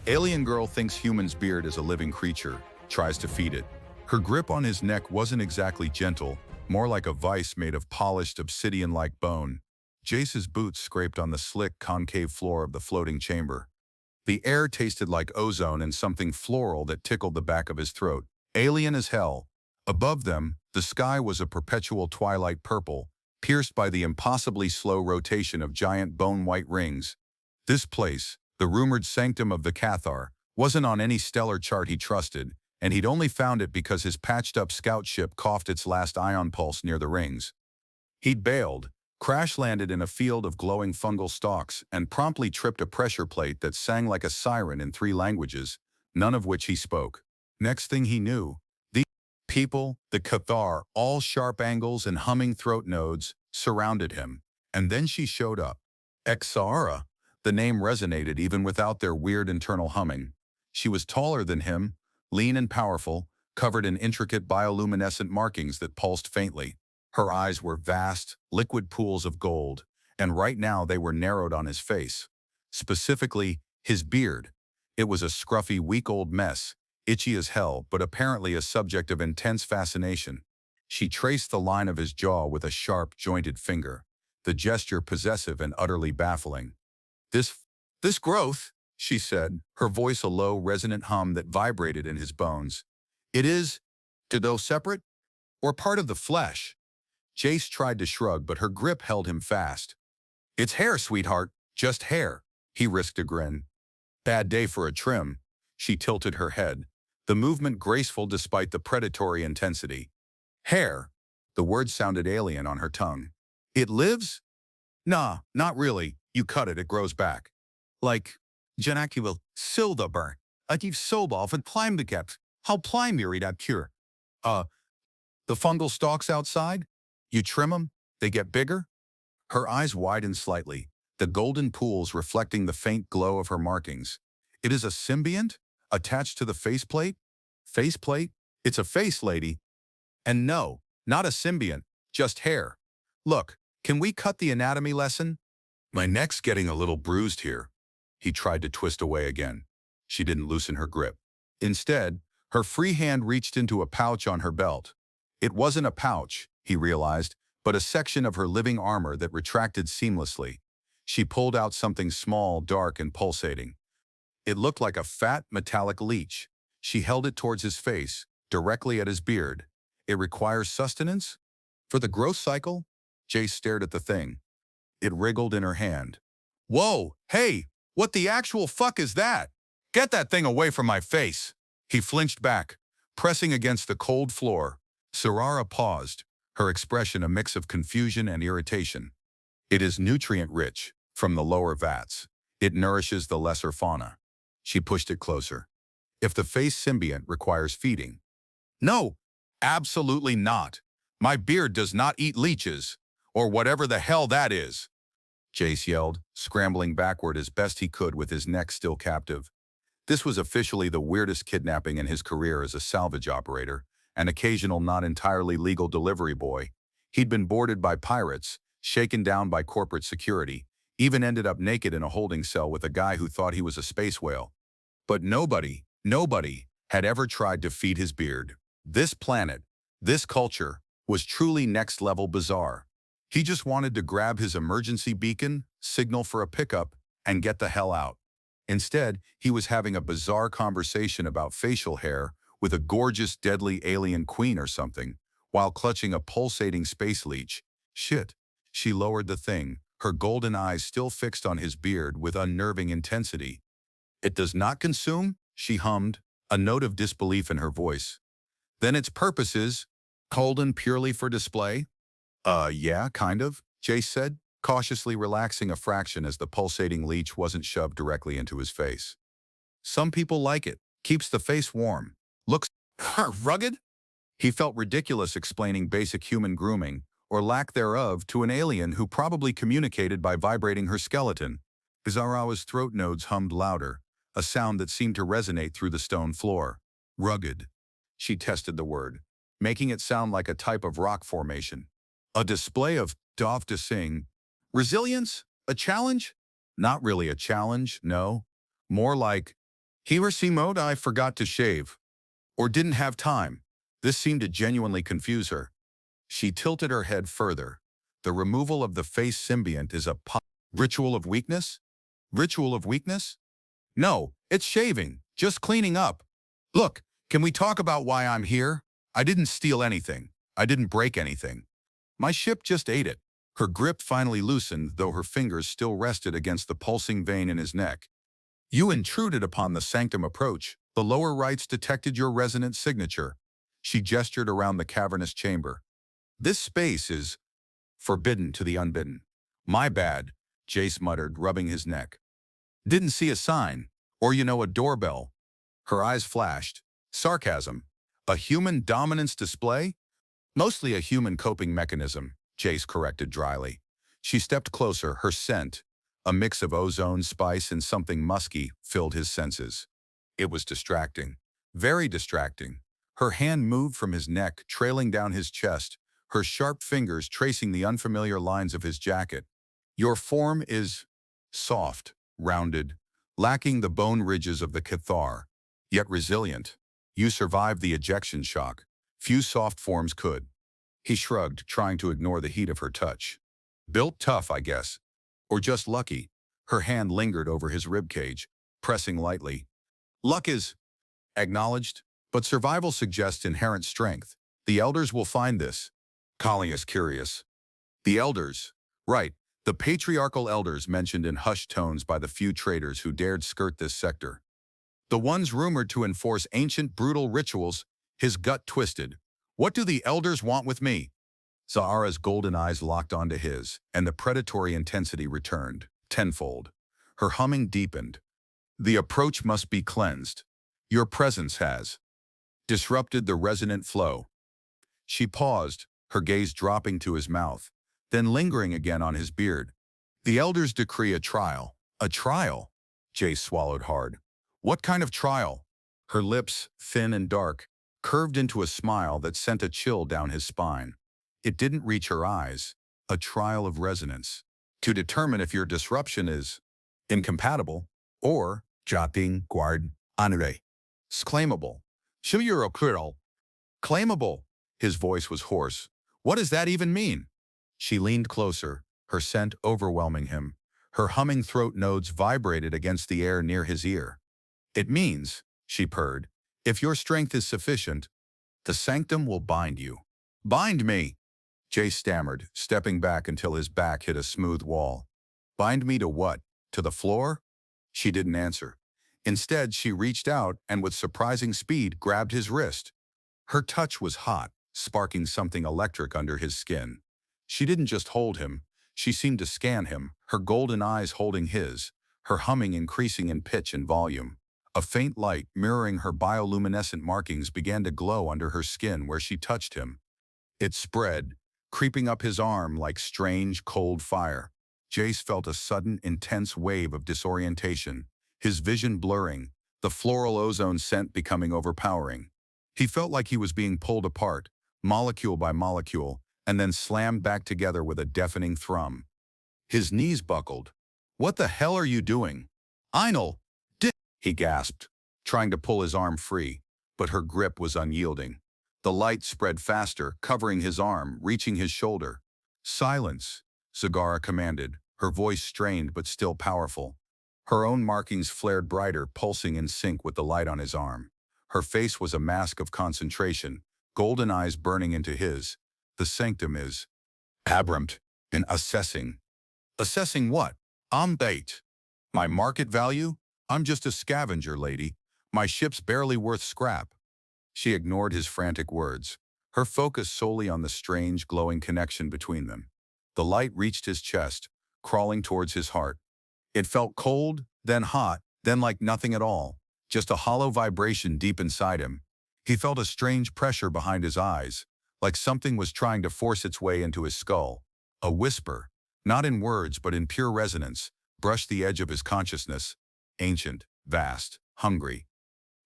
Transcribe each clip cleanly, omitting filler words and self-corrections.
Alien girl thinks human's beard is a living creature, tries to feed it. Her grip on his neck wasn't exactly gentle, more like a vice made of polished obsidian-like bone. Jace's boots scraped on the slick, concave floor of the floating chamber. The air tasted like ozone and something floral that tickled the back of his throat. Alien as hell. Above them, the sky was a perpetual twilight purple, pierced by the impossibly slow rotation of giant bone-white rings. This place, the rumored sanctum of the Cathar, wasn't on any stellar chart he trusted, and he'd only found it because his patched-up scout ship coughed its last ion pulse near the rings. He'd bailed, crash-landed in a field of glowing fungal stalks, and promptly tripped a pressure plate that sang like a siren in 3 languages, none of which he spoke. Next thing he knew, the people, the Cathar, all sharp angles and humming throat nodes, surrounded him. And then she showed up. Exara. The name resonated even without their weird internal humming. She was taller than him, lean and powerful, covered in intricate bioluminescent markings that pulsed faintly. Her eyes were vast, liquid pools of gold, and right now they were narrowed on his face. Specifically, his beard. It was a scruffy, week-old mess, itchy as hell, but apparently a subject of intense fascination. She traced the line of his jaw with a sharp, jointed finger, the gesture possessive and utterly baffling. This growth, she said, her voice a low, resonant hum that vibrated in his bones. It is, though separate, or part of the flesh. Jace tried to shrug, but her grip held him fast. It's hair, sweetheart, just hair. He risked a grin. Bad day for a trim. She tilted her head, the movement graceful despite the predatory intensity. Hair. The word sounded alien on her tongue. It lives? Nah, not really. You cut it, it grows back. Like, Janakuvel, sildaber. Ativ sobal and climb the gaps. How climb you that cure? The fungal stalks outside? You trim them, they get bigger? Her eyes widened slightly, the golden pools reflecting the faint glow of her markings. It is a symbiont? Attached to the faceplate? Faceplate? It's a face, lady. And no, not a symbiont, just hair. Look, can we cut the anatomy lesson? My neck's getting a little bruised here. He tried to twist away again. She didn't loosen her grip. Instead, her free hand reached into a pouch on her belt. It wasn't a pouch, he realized, but a section of her living armor that retracted seamlessly. She pulled out something small, dark, and pulsating. It looked like a fat, metallic leech. She held it towards his face, directly at his beard. It requires sustenance? For the growth cycle? Jace stared at the thing. It wriggled in her hand. Whoa, hey, what the actual fuck is that? Get that thing away from my face. He flinched back, pressing against the cold floor. Sarara paused, her expression a mix of confusion and irritation. It is nutrient-rich, from the lower vats. It nourishes the lesser fauna. She pushed it closer. If the face symbiont requires feeding. No, absolutely not. My beard does not eat leeches, or whatever the hell that is. Jace yelled, scrambling backward as best he could with his neck still captive. This was officially the weirdest kidnapping in his career as a salvage operator, an occasional not entirely legal delivery boy. He'd been boarded by pirates, shaken down by corporate security, even ended up naked in a holding cell with a guy who thought he was a space whale. But nobody had ever tried to feed his beard. This planet, this culture, was truly next-level bizarre. He just wanted to grab his emergency beacon, signal for a pickup, and get the hell out. Instead, he was having a bizarre conversation about facial hair with a gorgeous, deadly alien queen or something, while clutching a pulsating space leech. Shit. She lowered the thing, her golden eyes still fixed on his beard with unnerving intensity. It does not consume? She hummed, a note of disbelief in her voice. Then its purpose is, Colden purely for display? Yeah, kind of, Jace said, cautiously relaxing a fraction as the pulsating leech wasn't shoved directly into his face. Some people like it, keeps the face warm. Looks rugged? He felt ridiculous explaining basic human grooming, or lack thereof, to an alien who probably communicated by vibrating her skeleton. Bizarra's throat nodes hummed louder, a sound that seemed to resonate through the stone floor. Rugged. She tested the word, making it sound like a type of rock formation. A display of Dov to sing. Resilience? A challenge? Not really a challenge, no. More like, He or she mode I forgot to shave, or didn't have time. This seemed to genuinely confuse her. She tilted her head further. The removal of the face symbiont is a ritual of weakness? Ritual of weakness? No, it's shaving, just cleaning up. Look, can we talk about why I'm here? I didn't steal anything. I didn't break anything. My ship just ate it. Her grip finally loosened, though her fingers still rested against the pulsing vein in his neck. You intruded upon the sanctum approach. The lower rights detected your resonant signature. She gestured around the cavernous chamber. This space is forbidden to the unbidden. My bad, Jace muttered, rubbing his neck. Didn't see a sign, or a doorbell. Her eyes flashed. Sarcasm. A human dominance display? Mostly a human coping mechanism, Jace corrected dryly. She stepped closer, her scent, a mix of ozone, spice, and something musky, filled his senses. It was distracting. Very distracting. Her hand moved from his neck, trailing down his chest, her sharp fingers tracing the unfamiliar lines of his jacket. Your form is soft, rounded, lacking the bone ridges of the Cathar, yet resilient. You survived the ejection shock. Few soft forms could. He shrugged, trying to ignore the heat of her touch. Built tough, I guess. Or just lucky. Her hand lingered over his ribcage, pressing lightly. Luck is acknowledged, but survival suggests inherent strength. The elders will find this. Calling is curious. The elders. Right, the patriarchal elders mentioned in hushed tones by the few traders who dared skirt this sector. The ones rumored to enforce ancient brutal rituals. His gut twisted. What do the elders want with me? Zahara's golden eyes locked onto his, and the predatory intensity returned, tenfold. Her humming deepened. The approach must be cleansed. Your presence has disrupted the resonant flow. She paused, her gaze dropping to his mouth, then lingering again on his beard. The elders decree a trial. A trial? Jace swallowed hard. What kind of trial? Her lips, thin and dark, curved into a smile that sent a chill down his spine. It didn't reach her eyes. A trial of resonance. To determine if your disruption is incompatible or jating guard anure. Claimable. Shuyurokuro. Claimable. His voice was hoarse. What does that even mean? She leaned closer, her scent overwhelming him. Her humming throat nodes vibrated against the air near his ear. It means, she purred, if your strength is sufficient, the sanctum will bind you. Bind me, Jace stammered, stepping back until his back hit a smooth wall. Bind me to what? To the floor? She didn't answer. Instead, she reached out and with surprising speed grabbed his wrist. Her touch was hot, sparking something electric under his skin. She didn't just hold him, she seemed to scan him, her golden eyes holding his, her humming increasing in pitch and volume. A faint light mirroring her bioluminescent markings began to glow under her skin where she touched him. It spread, creeping up his arm like strange, cold fire. Jace felt a sudden, intense wave of disorientation, his vision blurring, the floral ozone scent becoming overpowering. He felt like he was being pulled apart, molecule by molecule, and then slammed back together with a deafening thrum. His knees buckled. What the hell are you doing? Einel! He gasped, trying to pull his arm free, but her grip was unyielding. The light spread faster, covering his arm, reaching his shoulder. Silence, Zagara commanded, her voice strained but still powerful. Her own markings flared brighter, pulsing in sync with the light on his arm. Her face was a mask of concentration, golden eyes burning into his. The sanctum is abrupt and assessing. Assessing what? I'm bait. My market value? I'm just a scavenger, lady. My ship's barely worth scrap. She ignored his frantic words, her focus solely on the strange, glowing connection between them. The light reached his chest, crawling towards his heart. It felt cold, then hot, then like nothing at all, just a hollow vibration deep inside him. He felt a strange pressure behind his eyes, like something was trying to force its way into his skull. A whisper, not in words but in pure resonance, brushed the edge of his consciousness. Ancient, vast, hungry.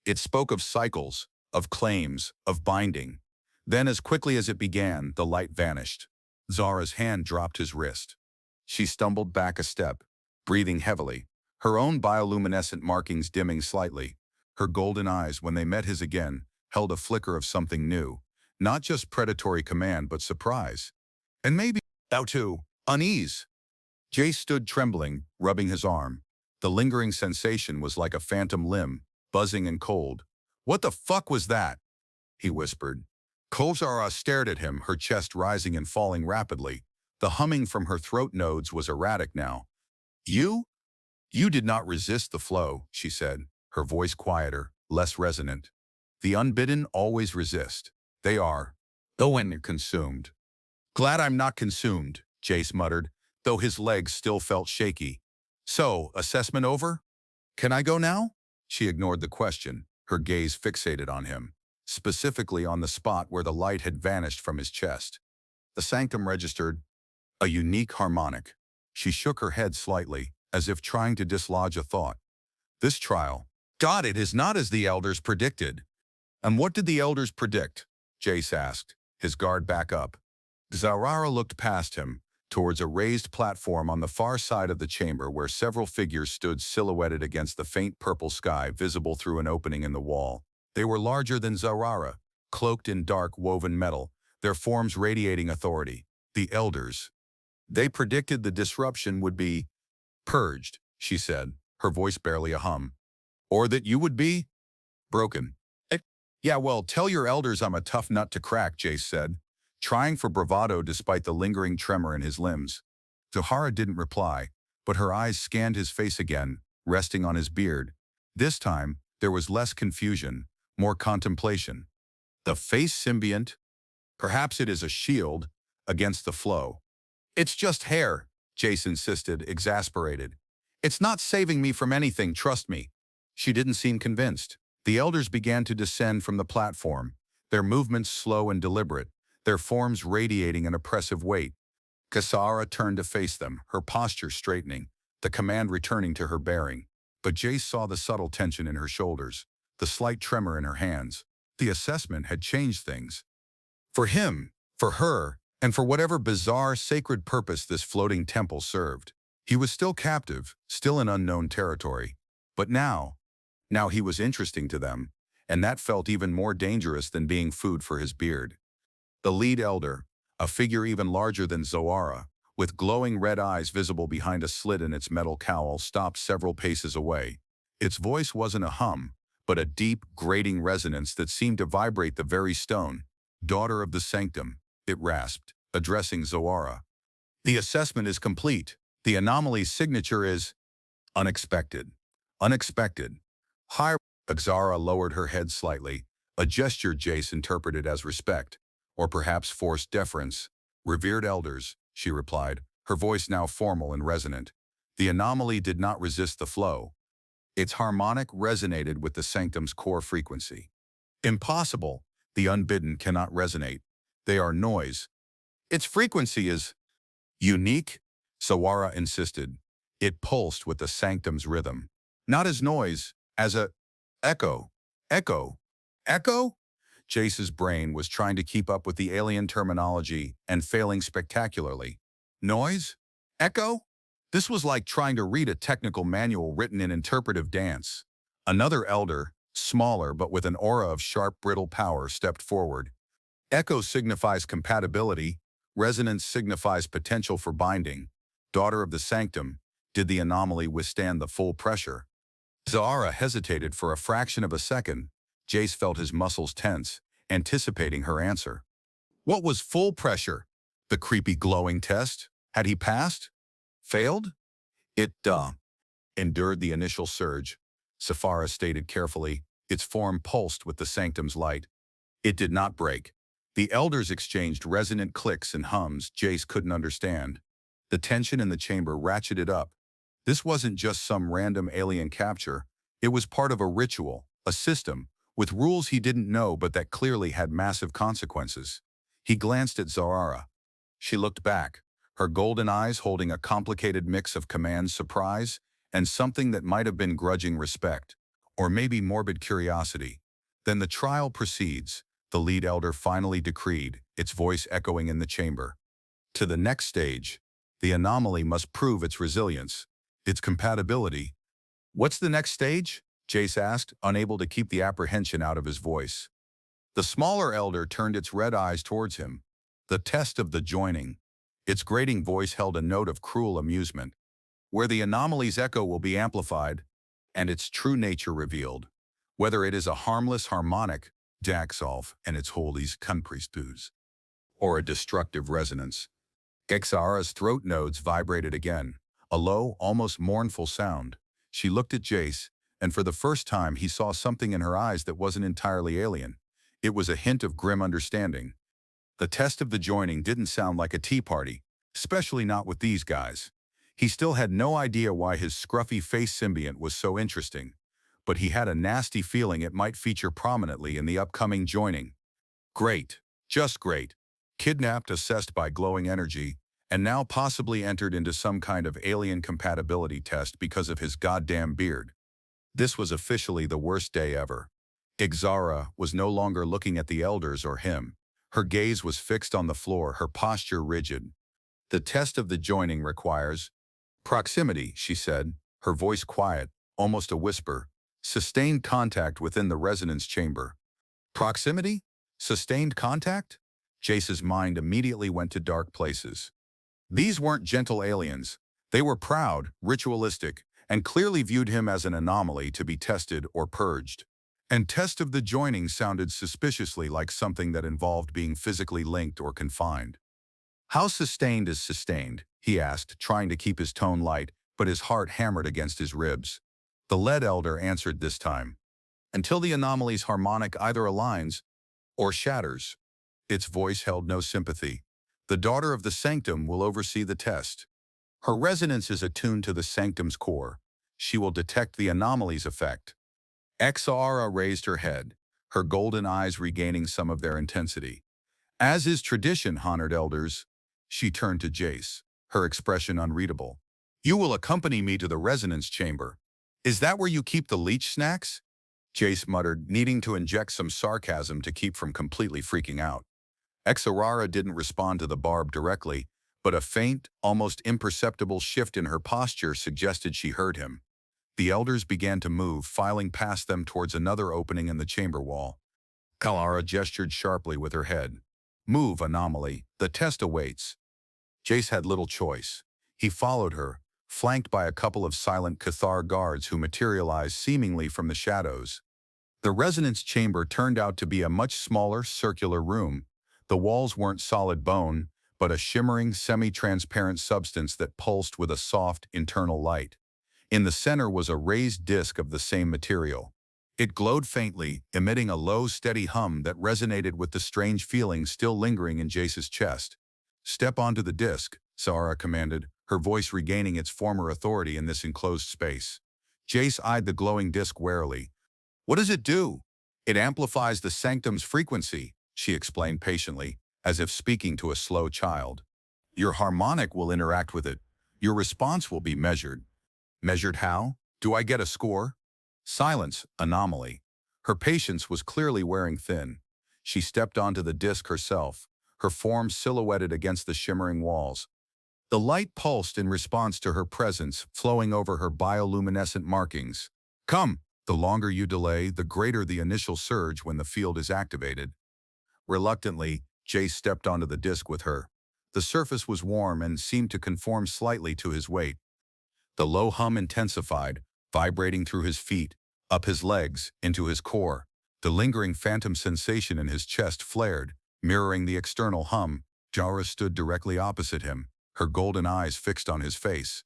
It spoke of cycles, of claims, of binding. Then as quickly as it began, the light vanished. Zara's hand dropped his wrist. She stumbled back a step, breathing heavily, her own bioluminescent markings dimming slightly. Her golden eyes, when they met his again, held a flicker of something new. Not just predatory command, but surprise. And maybe, thou too, unease. Jace stood trembling, rubbing his arm. The lingering sensation was like a phantom limb, buzzing and cold. "What the fuck was that?" he whispered. Zara stared at him, her chest rising and falling rapidly. The humming from her throat nodes was erratic now. You did not resist the flow," she said, her voice quieter, less resonant. "The unbidden always resist. They are, though when they're consumed." "Glad I'm not consumed," Jace muttered, though his legs still felt shaky. "So, assessment over? Can I go now?" She ignored the question, her gaze fixated on him, specifically on the spot where the light had vanished from his chest. The sanctum registered a unique harmonic. She shook her head slightly, as if trying to dislodge a thought. "This trial, God, it is not as the elders predicted." "And what did the elders predict?" Jace asked, his guard back up. Zara looked past him, towards a raised platform on the far side of the chamber where several figures stood silhouetted against the faint purple sky visible through an opening in the wall. They were larger than Zara, cloaked in dark woven metal, their forms radiating authority. The elders. They predicted the disruption would be purged, she said, her voice barely a hum. "Or that you would be broken." "Yeah, well, tell your elders I'm a tough nut to crack," Jace said, trying for bravado despite the lingering tremor in his limbs. Zahara didn't reply, but her eyes scanned his face again, resting on his beard. This time, there was less confusion, more contemplation. The face symbiont? Perhaps it is a shield against the flow. "It's just hair," Jace insisted, exasperated. "It's not saving me from anything, trust me." She didn't seem convinced. The elders began to descend from the platform, their movements slow and deliberate, their forms radiating an oppressive weight. Zara turned to face them, her posture straightening, the command returning to her bearing. But Jace saw the subtle tension in her shoulders, the slight tremor in her hands. The assessment had changed things. For him, for her, and for whatever bizarre, sacred purpose this floating temple served. He was still captive, still in unknown territory. But now he was interesting to them, and that felt even more dangerous than being food for his beard. The lead elder, a figure even larger than Zoara, with glowing red eyes visible behind a slit in its metal cowl, stopped several paces away. Its voice wasn't a hum, but a deep, grating resonance that seemed to vibrate the very stone. "Daughter of the sanctum," it rasped, addressing Zoara. "The assessment is complete. The anomaly's signature is unexpected. Unexpected. Higher." Zara lowered her head slightly, a gesture Jace interpreted as respect, or perhaps forced deference. "Revered elders," she replied, her voice now formal and resonant. "The anomaly did not resist the flow. Its harmonic resonated with the sanctum's core frequency." "Impossible. The unbidden cannot resonate. They are noise." "Its frequency is unique," Sawara insisted. "It pulsed with the sanctum's rhythm. Not as noise, as a echo. Echo. Echo?" Jace's brain was trying to keep up with the alien terminology and failing spectacularly. Noise? Echo? This was like trying to read a technical manual written in interpretive dance. Another elder, smaller but with an aura of sharp, brittle power, stepped forward. "Echo signifies compatibility. Resonance signifies potential for binding. Daughter of the sanctum, did the anomaly withstand the full pressure?" Zahara hesitated for a fraction of a second. Jace felt his muscles tense, anticipating her answer. What was full pressure? The creepy glowing test? Had he passed? Failed? It, endured the initial surge. Saphara stated carefully, its form pulsed with the sanctum's light. It did not break. The elders exchanged resonant clicks and hums Jace couldn't understand. The tension in the chamber ratcheted up. This wasn't just some random alien capture. It was part of a ritual, a system, with rules he didn't know but that clearly had massive consequences. He glanced at Zahara. She looked back, her golden eyes holding a complicated mix of command surprise and something that might have been grudging respect, or maybe morbid curiosity. Then the trial proceeds, the lead elder finally decreed, its voice echoing in the chamber. To the next stage, the anomaly must prove its resilience, its compatibility. What's the next stage? Jace asked, unable to keep the apprehension out of his voice. The smaller elder turned its red eyes towards him. The test of the joining. Its grating voice held a note of cruel amusement, where the anomaly's echo will be amplified and its true nature revealed, whether it is a harmless harmonic, Jacksolf and its holies priestesses, or a destructive resonance. Exara's throat nodes vibrated again, a low, almost mournful sound. She looked at Jace, and for the first time he saw something in her eyes that wasn't entirely alien. It was a hint of grim understanding. The test of the joining didn't sound like a tea party, especially not with these guys. He still had no idea why his scruffy face symbiont was so interesting, but he had a nasty feeling it might feature prominently in the upcoming joining. Great, just great. Kidnapped, assessed by glowing energy, and now possibly entered into some kind of alien compatibility test because of his goddamn beard. This was officially the worst day ever. Exara was no longer looking at the elders or him. Her gaze was fixed on the floor, her posture rigid. The test of the joining requires proximity, she said, her voice quiet, almost a whisper. Sustained contact within the resonance chamber. Proximity? Sustained contact? Jace's mind immediately went to dark places. These weren't gentle aliens. They were proud, ritualistic, and clearly viewed him as an anomaly to be tested or purged. And test of the joining sounded suspiciously like something that involved being physically linked or confined. How sustained is sustained? He asked, trying to keep his tone light, but his heart hammered against his ribs. The lead elder answered this time. Until the anomaly's harmonic either aligns or shatters. Its voice held no sympathy. The daughter of the sanctum will oversee the test. Her resonance is attuned to the sanctum's core. She will detect the anomaly's effect. Exara raised her head, her golden eyes regaining some of their intensity. As is tradition, honored elders, she turned to Jace, her expression unreadable. You will accompany me to the resonance chamber. Is that where you keep the leech snacks? Jace muttered, needing to inject some sarcasm to keep from completely freaking out. Exara didn't respond to the barb directly, but a faint, almost imperceptible shift in her posture suggested she heard him. The elders began to move, filing past them towards another opening in the chamber wall. Kalara gestured sharply with her head. Move, anomaly. The test awaits. Jace had little choice. He followed her, flanked by a couple of silent Cathar guards who materialized seemingly from the shadows. The resonance chamber turned out to be a much smaller, circular room. The walls weren't solid bone, but a shimmering, semi-transparent substance that pulsed with a soft, internal light. In the center was a raised disc of the same material. It glowed faintly, emitting a low, steady hum that resonated with the strange feeling still lingering in Jace's chest. Step onto the disc, Sara commanded, her voice regaining its former authority in this enclosed space. Jace eyed the glowing disc warily. What does it do? It amplifies the sanctum's frequency, she explained patiently, as if speaking to a slow child. Your harmonic will interact with it. Your response will be measured. Measured how? Do I get a score? Silence, anomaly. Her patience was clearly wearing thin. She stepped onto the disc herself, her form silhouetted against the shimmering walls. The light pulsed in response to her presence, flowing over her bioluminescent markings. Come! The longer you delay, the greater the initial surge when the field is activated. Reluctantly, Jace stepped onto the disc with her. The surface was warm and seemed to conform slightly to his weight. The low hum intensified, vibrating through his feet, up his legs, into his core. The lingering phantom sensation in his chest flared, mirroring the external hum. Jara stood directly opposite him, her golden eyes fixed on his face.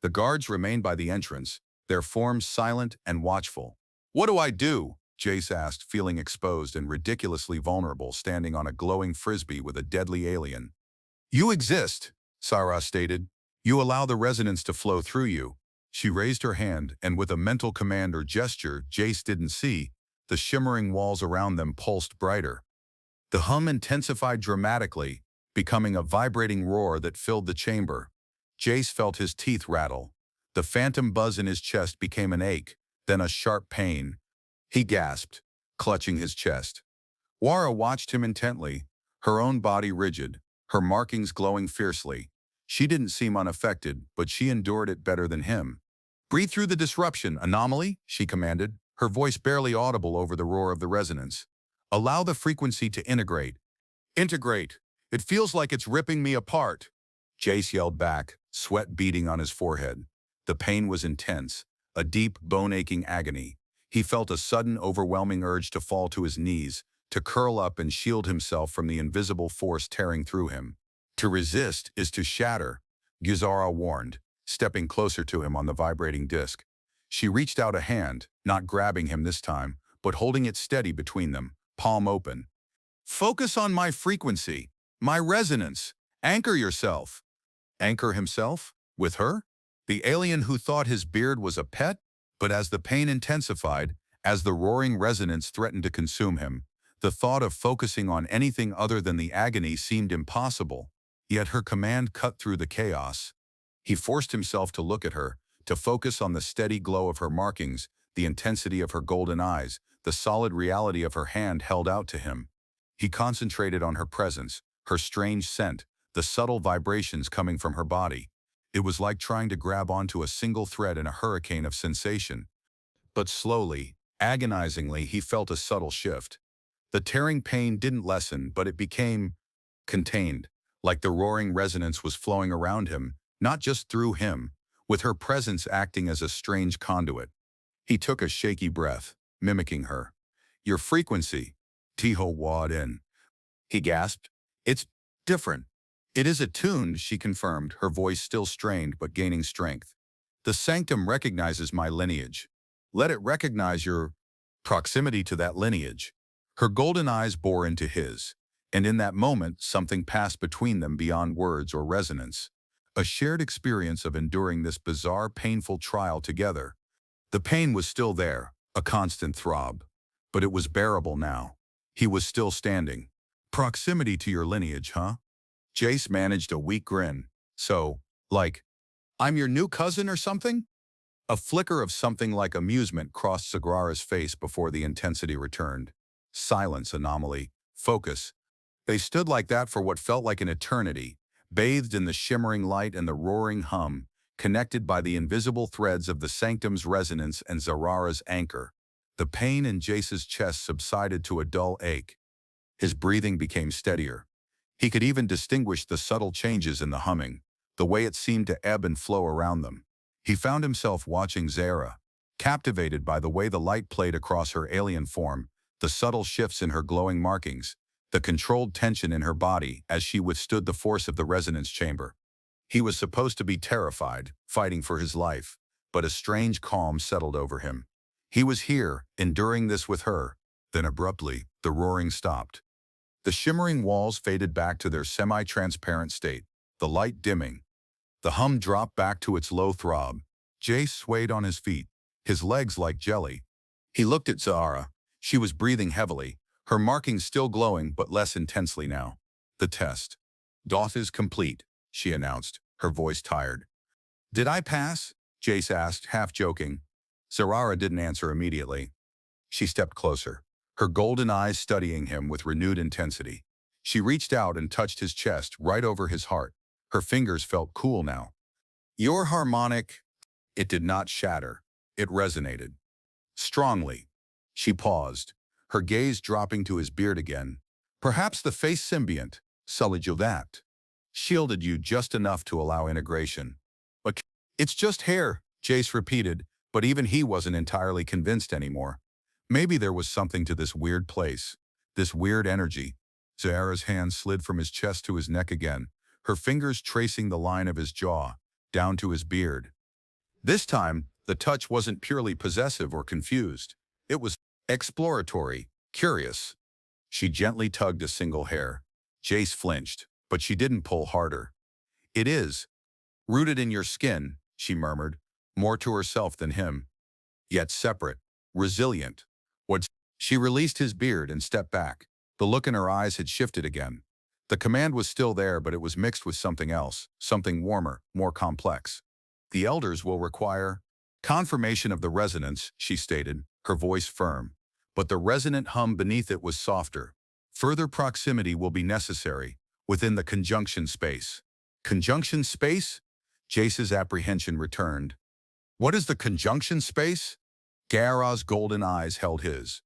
The guards remained by the entrance, their forms silent and watchful. What do I do? Jace asked, feeling exposed and ridiculously vulnerable, standing on a glowing frisbee with a deadly alien. You exist, Sarah stated. You allow the resonance to flow through you. She raised her hand, and with a mental command or gesture Jace didn't see, the shimmering walls around them pulsed brighter. The hum intensified dramatically, becoming a vibrating roar that filled the chamber. Jace felt his teeth rattle. The phantom buzz in his chest became an ache, then a sharp pain. He gasped, clutching his chest. Wara watched him intently, her own body rigid, her markings glowing fiercely. She didn't seem unaffected, but she endured it better than him. Breathe through the disruption, anomaly, she commanded. her voice barely audible over the roar of the resonance. Allow the frequency to integrate. Integrate. It feels like it's ripping me apart. Jace yelled back, sweat beading on his forehead. The pain was intense, a deep, bone-aching agony. He felt a sudden, overwhelming urge to fall to his knees, to curl up and shield himself from the invisible force tearing through him. To resist is to shatter, Gizara warned, stepping closer to him on the vibrating disc. She reached out a hand, not grabbing him this time, but holding it steady between them, palm open. Focus on my frequency, my resonance. Anchor yourself. Anchor himself? With her? The alien who thought his beard was a pet? But as the pain intensified, as the roaring resonance threatened to consume him, the thought of focusing on anything other than the agony seemed impossible. Yet her command cut through the chaos. He forced himself to look at her, to focus on the steady glow of her markings, the intensity of her golden eyes, the solid reality of her hand held out to him. He concentrated on her presence, her strange scent, the subtle vibrations coming from her body. It was like trying to grab onto a single thread in a hurricane of sensation. But slowly, agonizingly, he felt a subtle shift. The tearing pain didn't lessen, but it became contained, like the roaring resonance was flowing around him, not just through him, with her presence acting as a strange conduit. He took a shaky breath, mimicking her. Your frequency, Tiho wawed in. He gasped. It's different. It is attuned, she confirmed, her voice still strained but gaining strength. The sanctum recognizes my lineage. Let it recognize your proximity to that lineage. Her golden eyes bore into his, and in that moment something passed between them beyond words or resonance. A shared experience of enduring this bizarre, painful trial together. The pain was still there, a constant throb. But it was bearable now. He was still standing. Proximity to your lineage, huh? Jace managed a weak grin. So, like, I'm your new cousin or something? A flicker of something like amusement crossed Sagrara's face before the intensity returned. Silence, anomaly, focus. They stood like that for what felt like an eternity, bathed in the shimmering light and the roaring hum, connected by the invisible threads of the sanctum's resonance and Zarara's anchor. The pain in Jace's chest subsided to a dull ache. His breathing became steadier. He could even distinguish the subtle changes in the humming, the way it seemed to ebb and flow around them. He found himself watching Zara, captivated by the way the light played across her alien form, the subtle shifts in her glowing markings, the controlled tension in her body as she withstood the force of the resonance chamber. He was supposed to be terrified, fighting for his life, but a strange calm settled over him. He was here, enduring this with her. Then abruptly, the roaring stopped. The shimmering walls faded back to their semi-transparent state, the light dimming. The hum dropped back to its low throb. Jace swayed on his feet, his legs like jelly. He looked at Zara. She was breathing heavily, her markings still glowing but less intensely now. The test. Doth is complete, she announced, her voice tired. Did I pass? Jace asked, half joking. Zara didn't answer immediately. She stepped closer, her golden eyes studying him with renewed intensity. She reached out and touched his chest right over his heart. Her fingers felt cool now. Your harmonic. It did not shatter. It resonated. Strongly. She paused, her gaze dropping to his beard again. Perhaps the face symbiont, sullied you that. Shielded you just enough to allow integration. But it's just hair, Jace repeated, but even he wasn't entirely convinced anymore. Maybe there was something to this weird place, this weird energy. Zahara's hand slid from his chest to his neck again, her fingers tracing the line of his jaw, down to his beard. This time, the touch wasn't purely possessive or confused. It was exploratory, curious. She gently tugged a single hair. Jace flinched, but she didn't pull harder. It is rooted in your skin, she murmured, more to herself than him. Yet separate, resilient. She released his beard and stepped back. The look in her eyes had shifted again. The command was still there, but it was mixed with something else, something warmer, more complex. The elders will require confirmation of the resonance, she stated, her voice firm. But the resonant hum beneath it was softer. Further proximity will be necessary, within the conjunction space. Conjunction space? Jace's apprehension returned. What is the conjunction space? Gaara's golden eyes held his.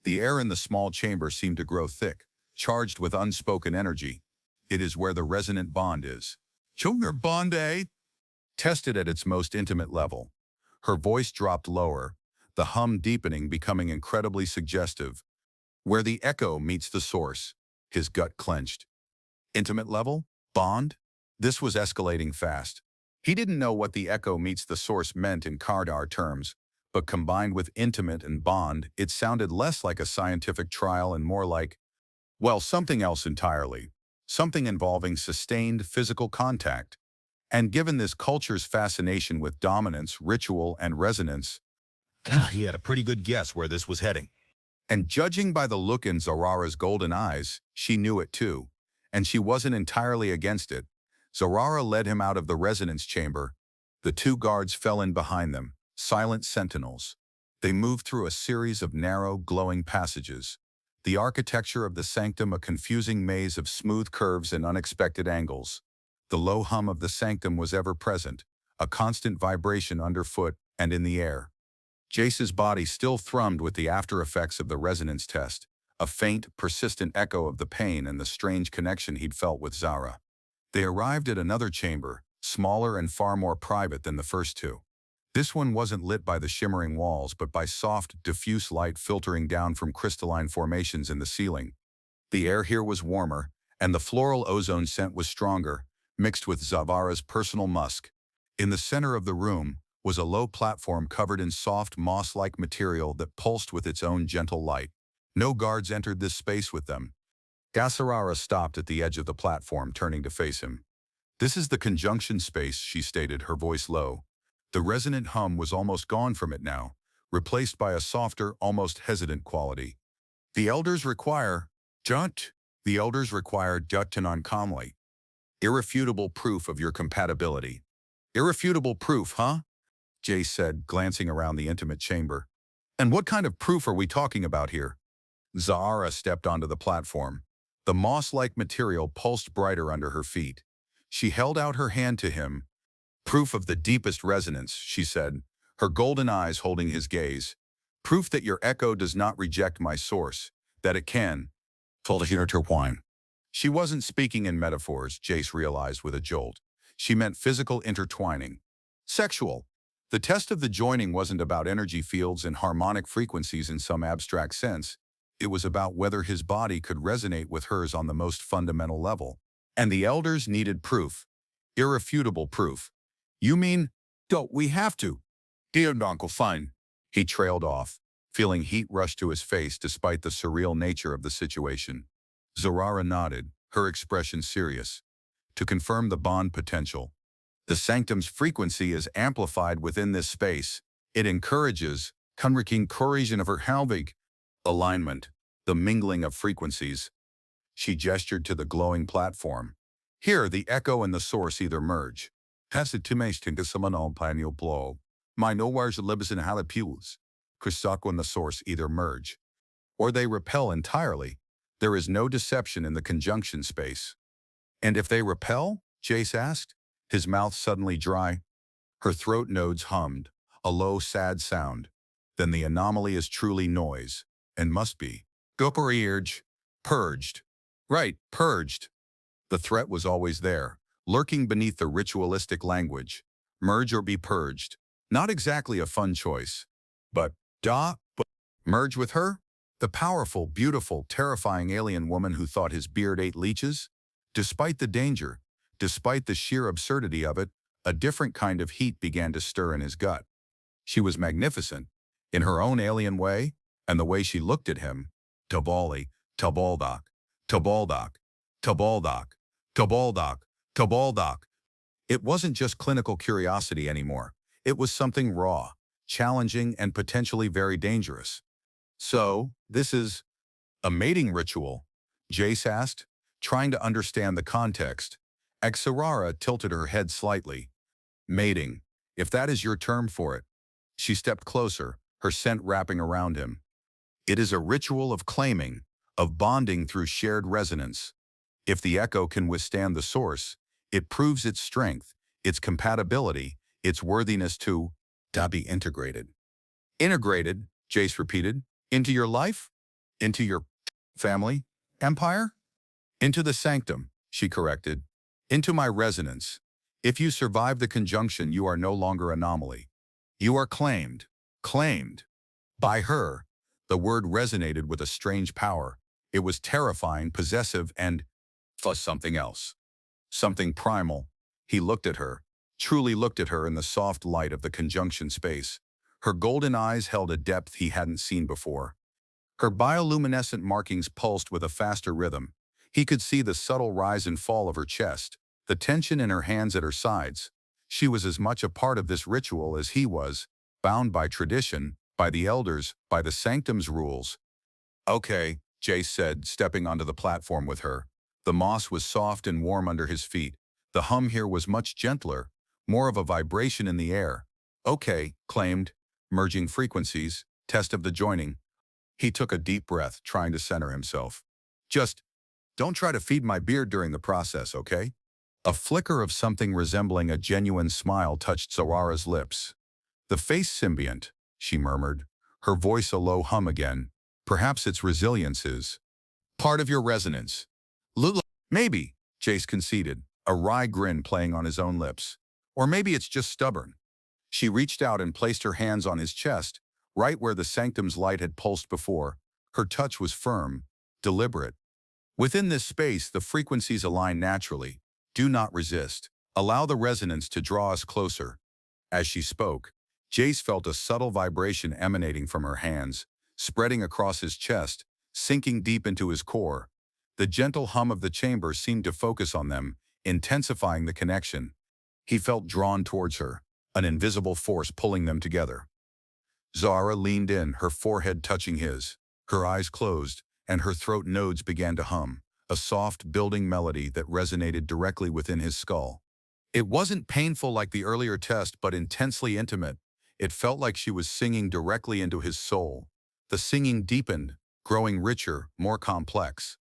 The air in the small chamber seemed to grow thick, charged with unspoken energy. It is where the resonant bond is. Chungar bond, eh? Tested at its most intimate level. Her voice dropped lower, the hum deepening, becoming incredibly suggestive. Where the echo meets the source. His gut clenched. Intimate level? Bond? This was escalating fast. He didn't know what the echo meets the source meant in Kardar terms, but combined with intimate and bond, it sounded less like a scientific trial and more like, well, something else entirely. Something involving sustained physical contact. And given this culture's fascination with dominance, ritual, and resonance, He had a pretty good guess where this was heading. and judging by the look in Zarara's golden eyes, she knew it too. And she wasn't entirely against it. Zarara led him out of the resonance chamber. The two guards fell in behind them, silent sentinels. They moved through a series of narrow, glowing passages. The architecture of the sanctum a confusing maze of smooth curves and unexpected angles. The low hum of the sanctum was ever present, a constant vibration underfoot and in the air. Jace's body still thrummed with the after effects of the resonance test, a faint, persistent echo of the pain and the strange connection he'd felt with Zara. They arrived at another chamber, smaller and far more private than the first two. This one wasn't lit by the shimmering walls, but by soft, diffuse light filtering down from crystalline formations in the ceiling. The air here was warmer, and the floral ozone scent was stronger, mixed with Zavara's personal musk. In the center of the room was a low platform covered in soft, moss-like material that pulsed with its own gentle light. No guards entered this space with them. Gasarara stopped at the edge of the platform, turning to face him. "This is the conjunction space," she stated, her voice low. The resonant hum was almost gone from it now, replaced by a softer, almost hesitant quality. The elders require Jutton calmly. Irrefutable proof of your compatibility. Irrefutable proof, huh? Jace said, glancing around the intimate chamber. And what kind of proof are we talking about here? Zahara stepped onto the platform. The moss-like material pulsed brighter under her feet. She held out her hand to him. Proof of the deepest resonance, she said, her golden eyes holding his gaze. Proof that your echo does not reject my source, that it can. Intertwine. She wasn't speaking in metaphors, Jace realized with a jolt. She meant physical intertwining. Sexual. The test of the joining wasn't about energy fields and harmonic frequencies in some abstract sense. It was about whether his body could resonate with hers on the most fundamental level. And the elders needed proof. Irrefutable proof. You mean, don't we have to? Dear Uncle, fine. He trailed off, feeling heat rush to his face despite the surreal nature of the situation. Zarara nodded, her expression serious. To confirm the bond potential. The sanctum's frequency is amplified within this space. It encourages, corrosion of her halvig, alignment, the mingling of frequencies. She gestured to the glowing platform. Here, the echo and the source either merge. My nowhere's libis and halipus. Christako and the source either merge. Or they repel entirely. There is no deception in the conjunction space. And if they repel? Jace asked, his mouth suddenly dry. Her throat nodes hummed, a low, sad sound. Then the anomaly is truly noise, and must be. Gopurge. Purged. Right, purged. The threat was always there, lurking beneath the ritualistic language. Merge or be purged. Not exactly a fun choice. But merge with her? The powerful, beautiful, terrifying alien woman who thought his beard ate leeches? Despite the danger, despite the sheer absurdity of it, a different kind of heat began to stir in his gut. She was magnificent, in her own alien way, and the way she looked at him. Tabali, Tabaldak, Tabaldak, Tabaldak, Tabaldak, Tabaldak. It wasn't just clinical curiosity anymore. It was something raw, challenging, and potentially very dangerous. So, this is a mating ritual? Jace asked, trying to understand the context. Axarara tilted her head slightly. Mating, if that is your term for it. She stepped closer, her scent wrapping around him. It is a ritual of claiming, of bonding through shared resonance. If the echo can withstand the source, it proves its strength, its compatibility, its worthiness to be integrated. Integrated, Jace repeated. Into your life? Into your family? Empire? Into the sanctum, she corrected. Into my resonance. If you survive the conjunction, you are no longer anomaly. You are claimed. Claimed. By her. The word resonated with a strange power. It was terrifying, possessive, and for something else. Something primal. He looked at her, truly looked at her in the soft light of the conjunction space. Her golden eyes held a depth he hadn't seen before. Her bioluminescent markings pulsed with a faster rhythm. He could see the subtle rise and fall of her chest, the tension in her hands at her sides. She was as much a part of this ritual as he was, bound by tradition, by the elders, by the sanctum's rules. Okay, Jace said, stepping onto the platform with her. The moss was soft and warm under his feet. The hum here was much gentler, more of a vibration in the air. Okay, claimed, merging frequencies, test of the joining. He took a deep breath, trying to center himself. Just don't try to feed my beard during the process, okay? A flicker of something resembling a genuine smile touched Zora's lips. The face symbiont, she murmured, her voice a low hum again. Perhaps its resilience is part of your resonance. Lula. Maybe, Jace conceded, a wry grin playing on his own lips. Or maybe it's just stubborn. She reached out and placed her hands on his chest, right where the sanctum's light had pulsed before. Her touch was firm, deliberate. Within this space, the frequencies align naturally. Do not resist. Allow the resonance to draw us closer. As she spoke, Jace felt a subtle vibration emanating from her hands, spreading across his chest, sinking deep into his core. The gentle hum of the chamber seemed to focus on them, intensifying the connection. He felt drawn towards her, an invisible force pulling them together. Zara leaned in, her forehead touching his. Her eyes closed, and her throat nodes began to hum, a soft, building melody that resonated directly within his skull. It wasn't painful like the earlier test, but intensely intimate. It felt like she was singing directly into his soul. The singing deepened, growing richer, more complex.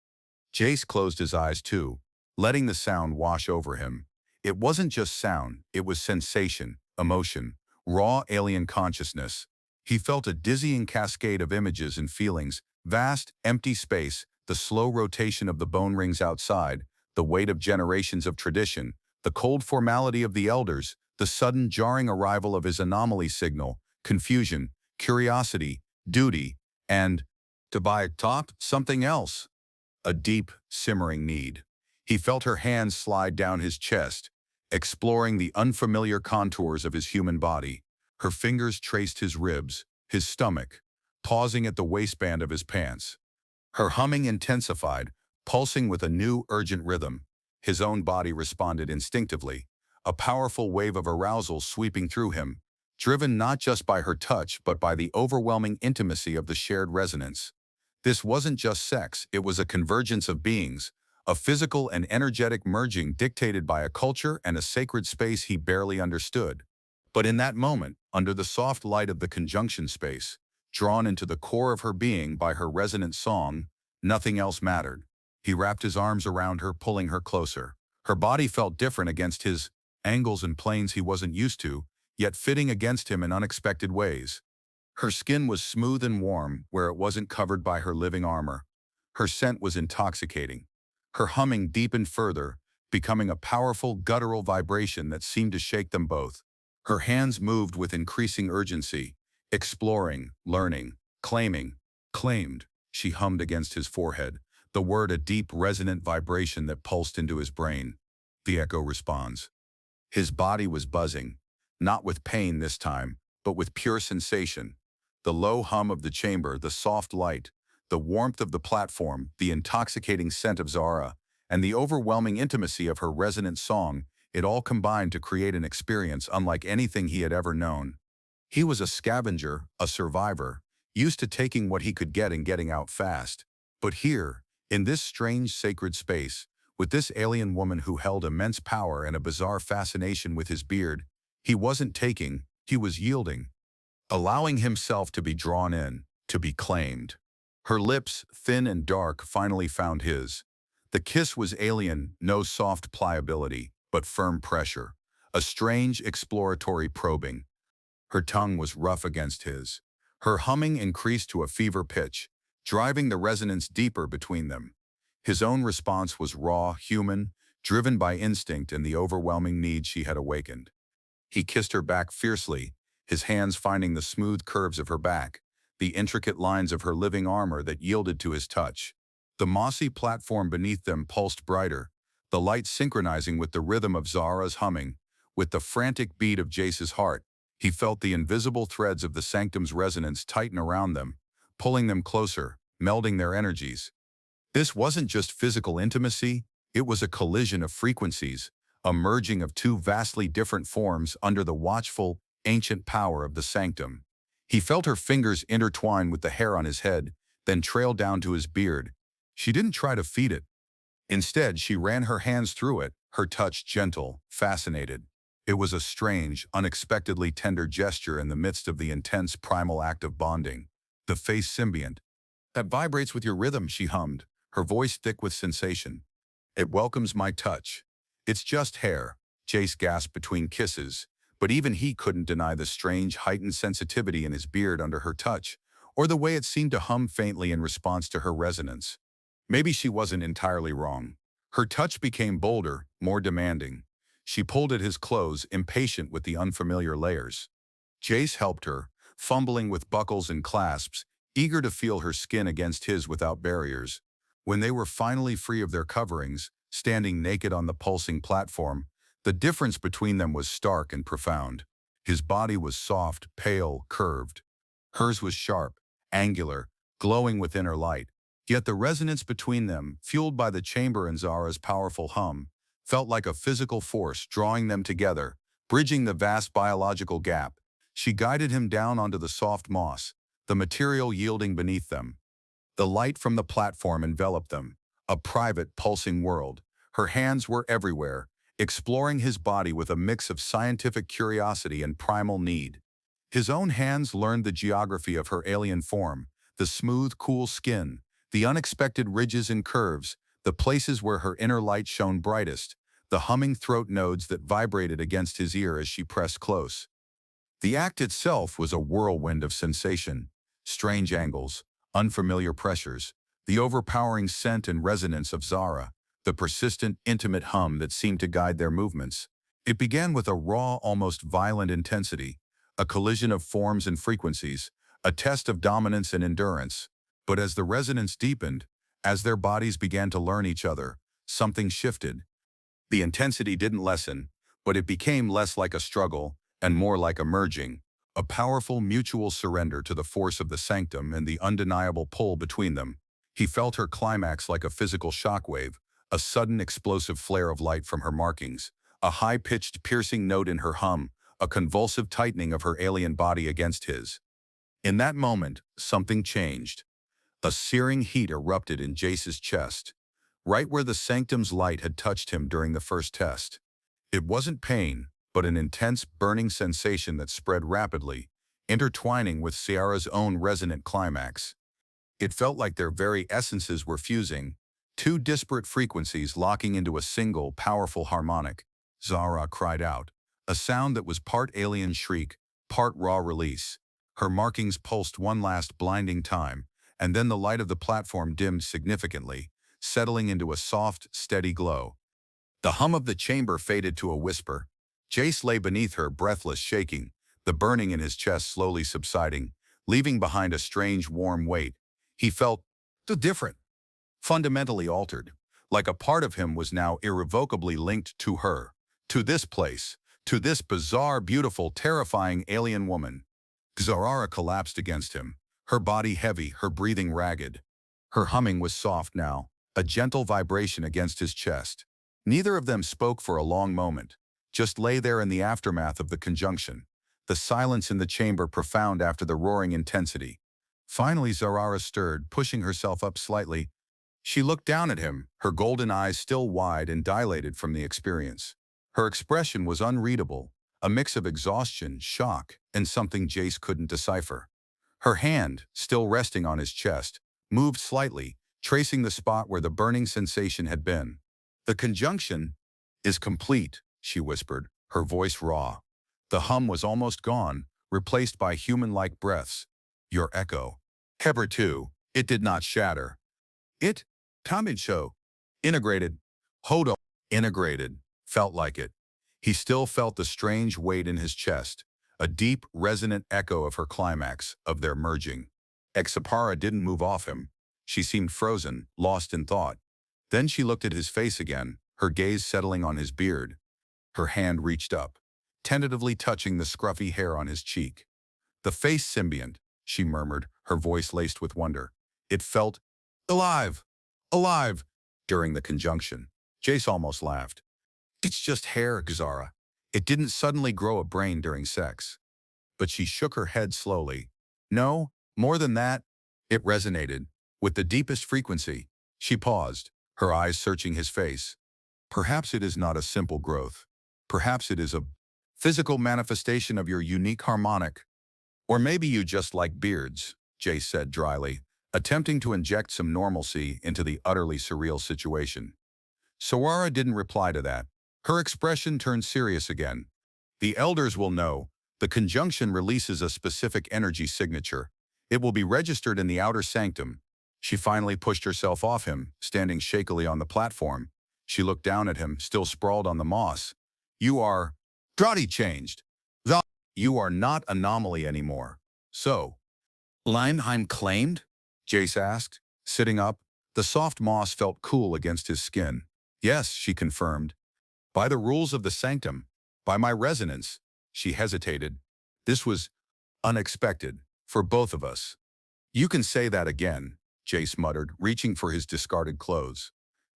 Jace closed his eyes too, letting the sound wash over him. It wasn't just sound, it was sensation, emotion, raw alien consciousness. He felt a dizzying cascade of images and feelings, vast, empty space, the slow rotation of the bone rings outside, the weight of generations of tradition, the cold formality of the elders, the sudden jarring arrival of his anomaly signal, confusion, curiosity, duty, and, to buy top, something else. A deep, simmering need. He felt her hands slide down his chest, exploring the unfamiliar contours of his human body. Her fingers traced his ribs, his stomach, pausing at the waistband of his pants. Her humming intensified, pulsing with a new, urgent rhythm. His own body responded instinctively, a powerful wave of arousal sweeping through him, driven not just by her touch but by the overwhelming intimacy of the shared resonance. This wasn't just sex, it was a convergence of beings, a physical and energetic merging dictated by a culture and a sacred space he barely understood. But in that moment, under the soft light of the conjunction space, drawn into the core of her being by her resonant song, nothing else mattered. He wrapped his arms around her, pulling her closer. Her body felt different against his, angles and planes he wasn't used to, yet fitting against him in unexpected ways. Her skin was smooth and warm where it wasn't covered by her living armor. Her scent was intoxicating. Her humming deepened further, becoming a powerful guttural vibration that seemed to shake them both. Her hands moved with increasing urgency, exploring, learning, claiming, claimed. She hummed against his forehead, the word a deep, resonant vibration that pulsed into his brain. The echo responds. His body was buzzing, not with pain this time, but with pure sensation. The low hum of the chamber, the soft light, the warmth of the platform, the intoxicating scent of Zara, and the overwhelming intimacy of her resonant song, it all combined to create an experience unlike anything he had ever known. He was a scavenger, a survivor, used to taking what he could get and getting out fast. But here, in this strange sacred space, with this alien woman who held immense power and a bizarre fascination with his beard, he wasn't taking, he was yielding, allowing himself to be drawn in, to be claimed. Her lips, thin and dark, finally found his. The kiss was alien, no soft pliability, but firm pressure, a strange exploratory probing. Her tongue was rough against his, Her humming increased to a fever pitch, driving the resonance deeper between them. His own response was raw, human, driven by instinct and the overwhelming need she had awakened. He kissed her back fiercely, his hands finding the smooth curves of her back, the intricate lines of her living armor that yielded to his touch. The mossy platform beneath them pulsed brighter, the light synchronizing with the rhythm of Zara's humming. With the frantic beat of Jace's heart, he felt the invisible threads of the sanctum's resonance tighten around them, pulling them closer, melding their energies. This wasn't just physical intimacy, it was a collision of frequencies, a merging of two vastly different forms under the watchful, ancient power of the sanctum. He felt her fingers intertwine with the hair on his head, then trail down to his beard. She didn't try to feed it. Instead, she ran her hands through it, her touch gentle, fascinated. It was a strange, unexpectedly tender gesture in the midst of the intense primal act of bonding. The face symbiont. That vibrates with your rhythm, she hummed, her voice thick with sensation. It welcomes my touch. It's just hair, Jace gasped between kisses, but even he couldn't deny the strange, heightened sensitivity in his beard under her touch, or the way it seemed to hum faintly in response to her resonance. Maybe she wasn't entirely wrong. Her touch became bolder, more demanding. She pulled at his clothes, impatient with the unfamiliar layers. Jace helped her, fumbling with buckles and clasps, eager to feel her skin against his without barriers. When they were finally free of their coverings, standing naked on the pulsing platform, the difference between them was stark and profound. His body was soft, pale, curved. Hers was sharp, angular, glowing with inner light. Yet the resonance between them, fueled by the chamber and Zara's powerful hum, felt like a physical force drawing them together, bridging the vast biological gap. She guided him down onto the soft moss, the material yielding beneath them. The light from the platform enveloped them, a private, pulsing world. Her hands were everywhere, exploring his body with a mix of scientific curiosity and primal need. His own hands learned the geography of her alien form, the smooth, cool skin, the unexpected ridges and curves, the places where her inner light shone brightest, the humming throat nodes that vibrated against his ear as she pressed close. The act itself was a whirlwind of sensation, strange angles, unfamiliar pressures, the overpowering scent and resonance of Zara, the persistent, intimate hum that seemed to guide their movements. It began with a raw, almost violent intensity, a collision of forms and frequencies, a test of dominance and endurance. But as the resonance deepened, as their bodies began to learn each other, something shifted. The intensity didn't lessen, but it became less like a struggle and more like a merging, a powerful mutual surrender to the force of the sanctum and the undeniable pull between them. He felt her climax like a physical shockwave, a sudden explosive flare of light from her markings, a high-pitched piercing note in her hum, a convulsive tightening of her alien body against his. In that moment, something changed. A searing heat erupted in Jace's chest, right where the sanctum's light had touched him during the first test. It wasn't pain, but an intense, burning sensation that spread rapidly, intertwining with Ciara's own resonant climax. It felt like their very essences were fusing, two disparate frequencies locking into a single, powerful harmonic. Zara cried out, a sound that was part alien shriek, part raw release. Her markings pulsed one last blinding time, and then the light of the platform dimmed significantly, settling into a soft, steady glow. The hum of the chamber faded to a whisper. Jace lay beneath her, breathless, shaking, the burning in his chest slowly subsiding, leaving behind a strange, warm weight. He felt different, fundamentally altered, like a part of him was now irrevocably linked to her, to this place, to this bizarre, beautiful, terrifying alien woman. Zara collapsed against him, her body heavy, her breathing ragged. Her humming was soft now, a gentle vibration against his chest. Neither of them spoke for a long moment, just lay there in the aftermath of the conjunction, the silence in the chamber profound after the roaring intensity. Finally Zara stirred, pushing herself up slightly. She looked down at him, her golden eyes still wide and dilated from the experience. Her expression was unreadable, a mix of exhaustion, shock, and something Jace couldn't decipher. Her hand, still resting on his chest, moved slightly, tracing the spot where the burning sensation had been. "The conjunction is complete," she whispered, her voice raw. The hum was almost gone, replaced by human-like breaths. Your echo. Heber too. It did not shatter. It, Tamicho, integrated, Hodo, integrated, felt like it. He still felt the strange weight in his chest, a deep, resonant echo of her climax, of their merging. Exapara didn't move off him. She seemed frozen, lost in thought. Then she looked at his face again, her gaze settling on his beard. Her hand reached up, tentatively touching the scruffy hair on his cheek. The face symbiont, she murmured, her voice laced with wonder. It felt alive, alive, during the conjunction. Jace almost laughed. It's just hair, Gazara. It didn't suddenly grow a brain during sex. But she shook her head slowly. No, more than that. It resonated. With the deepest frequency. She paused, her eyes searching his face. Perhaps it is not a simple growth. Perhaps it is a physical manifestation of your unique harmonic. Or maybe you just like beards, Jace said dryly, attempting to inject some normalcy into the utterly surreal situation. Sawara didn't reply to that. Her expression turned serious again. The elders will know. The conjunction releases a specific energy signature. It will be registered in the outer sanctum. She finally pushed herself off him, standing shakily on the platform. She looked down at him, still sprawled on the moss. You are... Drati changed. You are not anomaly anymore. So, Limeheim claimed? Jace asked, sitting up. The soft moss felt cool against his skin. Yes, she confirmed. By the rules of the sanctum, by my resonance. She hesitated. This was unexpected, for both of us. You can say that again, Jace muttered, reaching for his discarded clothes.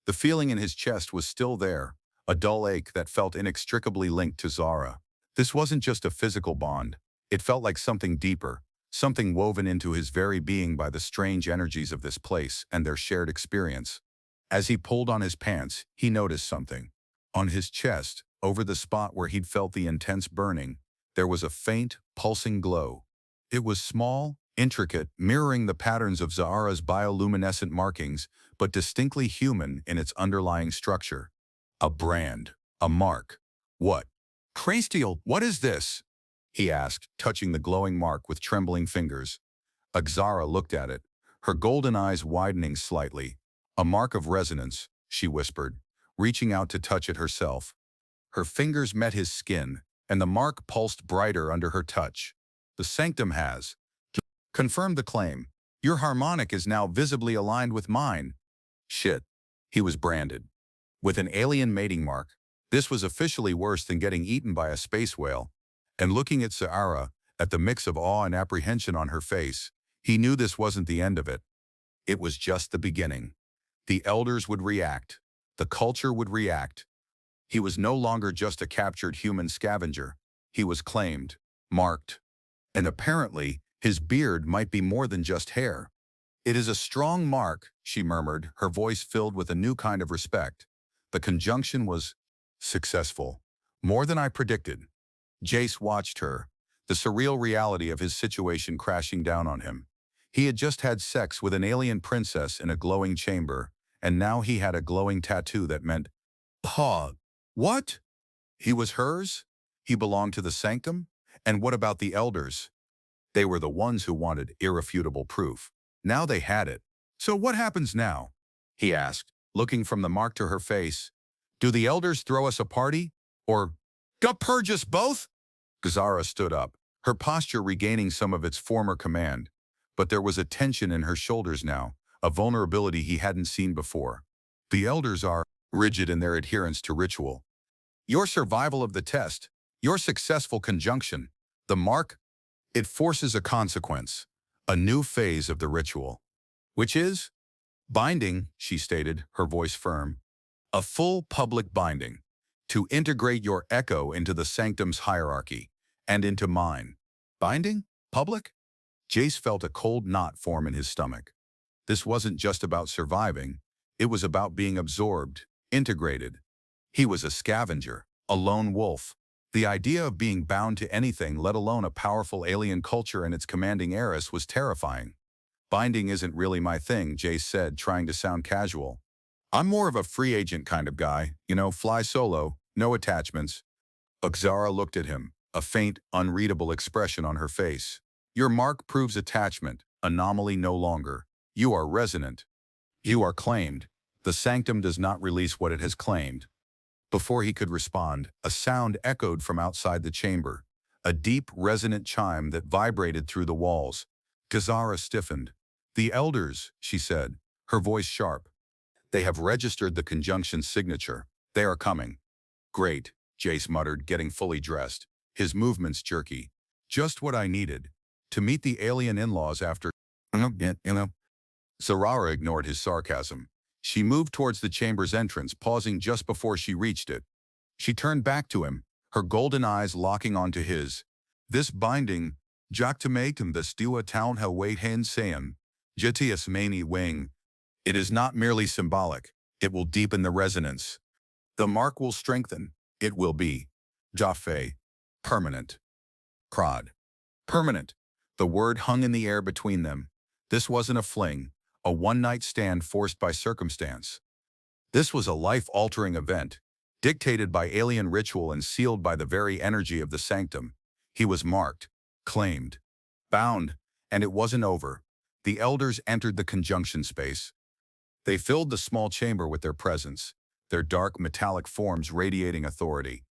The feeling in his chest was still there, a dull ache that felt inextricably linked to Zara. This wasn't just a physical bond. It felt like something deeper, something woven into his very being by the strange energies of this place and their shared experience. As he pulled on his pants, he noticed something. On his chest, over the spot where he'd felt the intense burning, there was a faint, pulsing glow. It was small, intricate, mirroring the patterns of Zahara's bioluminescent markings, but distinctly human in its underlying structure. A brand, a mark. What? Crastiel, what is this? He asked, touching the glowing mark with trembling fingers. Xara looked at it, her golden eyes widening slightly. A mark of resonance, she whispered, reaching out to touch it herself. Her fingers met his skin, and the mark pulsed brighter under her touch. The sanctum has confirmed the claim. Your harmonic is now visibly aligned with mine. Shit. He was branded. With an alien mating mark, this was officially worse than getting eaten by a space whale. And looking at Zahara, at the mix of awe and apprehension on her face, he knew this wasn't the end of it. It was just the beginning. The elders would react. The culture would react. He was no longer just a captured human scavenger. He was claimed, marked. And apparently, his beard might be more than just hair. It is a strong mark, she murmured, her voice filled with a new kind of respect. The conjunction was successful. More than I predicted. Jace watched her, the surreal reality of his situation crashing down on him. He had just had sex with an alien princess in a glowing chamber, and now he had a glowing tattoo that meant, what? He was hers? He belonged to the sanctum? And what about the elders? They were the ones who wanted irrefutable proof. Now they had it. So what happens now? He asked, looking from the mark to her face. Do the elders throw us a party? Or purge us both? Gazara stood up, her posture regaining some of its former command. But there was a tension in her shoulders now, a vulnerability he hadn't seen before. The elders are rigid in their adherence to ritual. Your survival of the test, your successful conjunction, the mark, it forces a consequence, a new phase of the ritual. Which is? Binding, she stated, her voice firm. A full public binding, to integrate your echo into the sanctum's hierarchy, and into mine. Binding? Public? Jace felt a cold knot form in his stomach. This wasn't just about surviving, it was about being absorbed, integrated. He was a scavenger, a lone wolf. The idea of being bound to anything, let alone a powerful alien culture and its commanding heiress, was terrifying. Binding isn't really my thing, Jace said, trying to sound casual. I'm more of a free agent kind of guy, fly solo, no attachments. Xara looked at him, a faint, unreadable expression on her face. Your mark proves attachment, anomaly no longer. You are resonant. You are claimed. The sanctum does not release what it has claimed. Before he could respond, a sound echoed from outside the chamber, a deep, resonant chime that vibrated through the walls. Gazara stiffened. The elders, she said, her voice sharp. They have registered the conjunction signature. They are coming. Great, Jace muttered, getting fully dressed, his movements jerky. Just what I needed. To meet the alien in-laws after... Zarara ignored his sarcasm. She moved towards the chamber's entrance, pausing just before she reached it. She turned back to him, her golden eyes locking onto his. This binding, Jaktametum the Stua Town ha wait hen sayan, Jetius mani wing. It is not merely symbolic, it will deepen the resonance. The mark will strengthen, it will be. Jaffe. Permanent. Crod. Permanent. The word hung in the air between them. This wasn't a fling, a one-night stand forced by circumstance. This was a life-altering event, dictated by alien ritual and sealed by the very energy of the sanctum. He was marked, claimed, bound, and it wasn't over. The elders entered the conjunction space. They filled the small chamber with their presence, their dark metallic forms radiating authority.